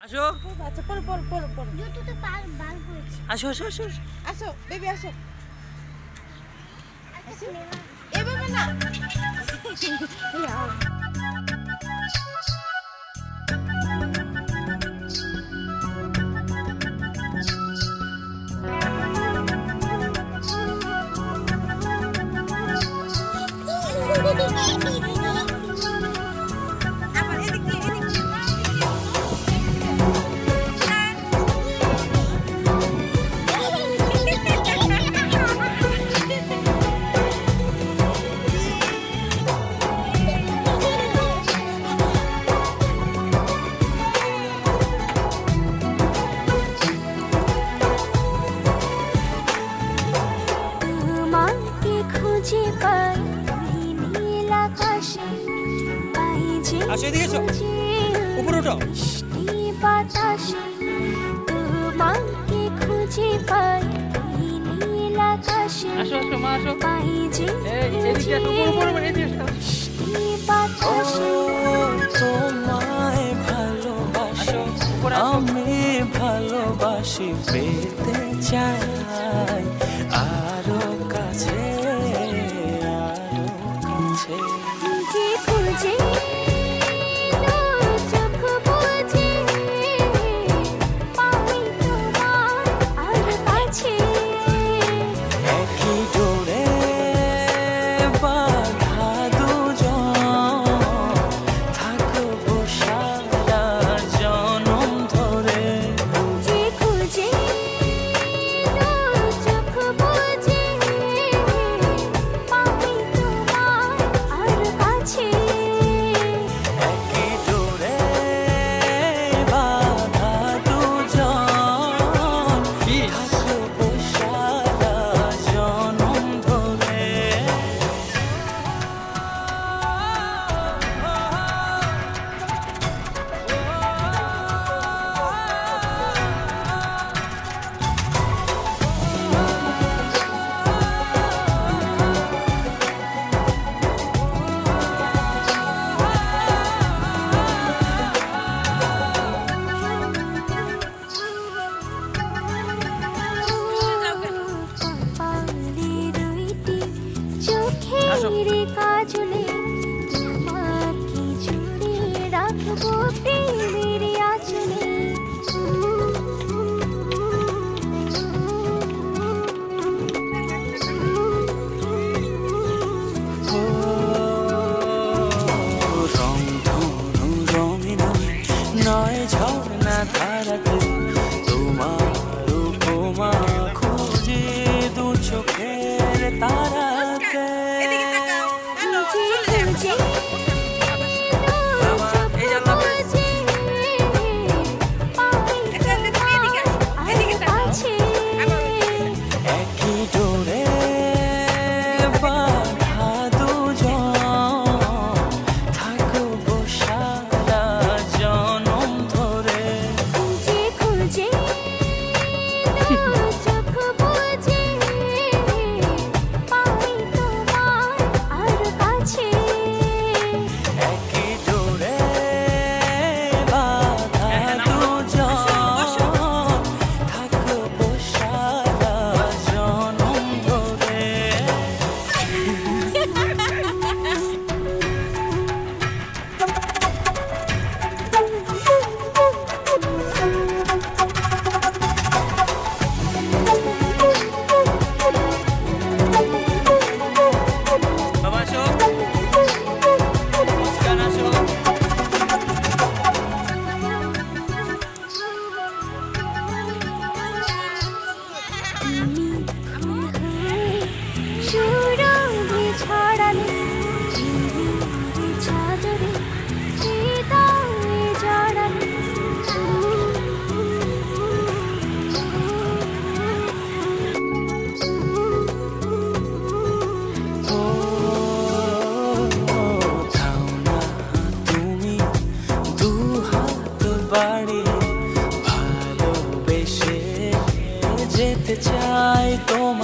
আসো আচ্ছা পড়ো পড়ো পড়ো পড়ো জুতোতে পাল বাল পড়েছে। আসো আসো আসো আসো বেবি আসো আচ্ছা নেওয়া এভাবে না আবার এদিক দিয়ে এদিক দিয়ে তোমাকে খুঁজে পাই ওই নীল আকাশে, পাই যে আসো, এদিকে এসো। খুঁজে উপরে ওঠো। মিষ্টি বাতাসে। তোমাকে খুঁজে পাই ওই নীল আকাশে, আসো আসো মা আসো পাই যে এদিকে আসো উপরে উপরে এদিকে আসো মিষ্টি বাতাসে। তোমায় ভালোবাসি আসো উপরে আসো আমি ভালোবাসি পেতে চাই আরো কাছে আরো কাছে খুঁজে খুঁজে চোখ বুজে পাই তোমার আর কাছে। একই ডোরে বাঁধা দুজন থাকবো সারা জনম ধরে খুঁজে খুঁজে চোখ বুজে পাই তোমার আর কাছে। একই ডোরে বাঁধা দুজন থাকবো সারা জনম ধরে কপালের দুইটি চোখের কাজলে তোমাকে জুড়ে রাখবো প্রেমের আঁচলে। রং ধনু রঙিন নয় ঝর্ণা ধারাতে তোমার উপমা খুঁজে দু চোখের তারাতে এদিকে তাকাও হ্যালো খুঁজে খুঁজে বাবা, এই জানলা খুলে। আচ্ছা, তুমি এদিকে আসো, এদিকে তাকাও। একই ডোরে বাঁধা দুজন থাকবো সারা জনম ধরে খুঁজে খুঁজে চোখ বুজে পাই তোমার আর কাছে। একই ডোরে বাঁধা দুজন থাকবো সারা জনম ধরে বাবা আসো মুস্কান আসো তুমি খুন হয়ে সুরঙ্গে ছড়ালে ঝিলির চাদরে হৃদয়ে জড়ালে। ও থাও না তুমি দু হাত বাড়িয়ে ভালোবেসে যেতে চাই তোমার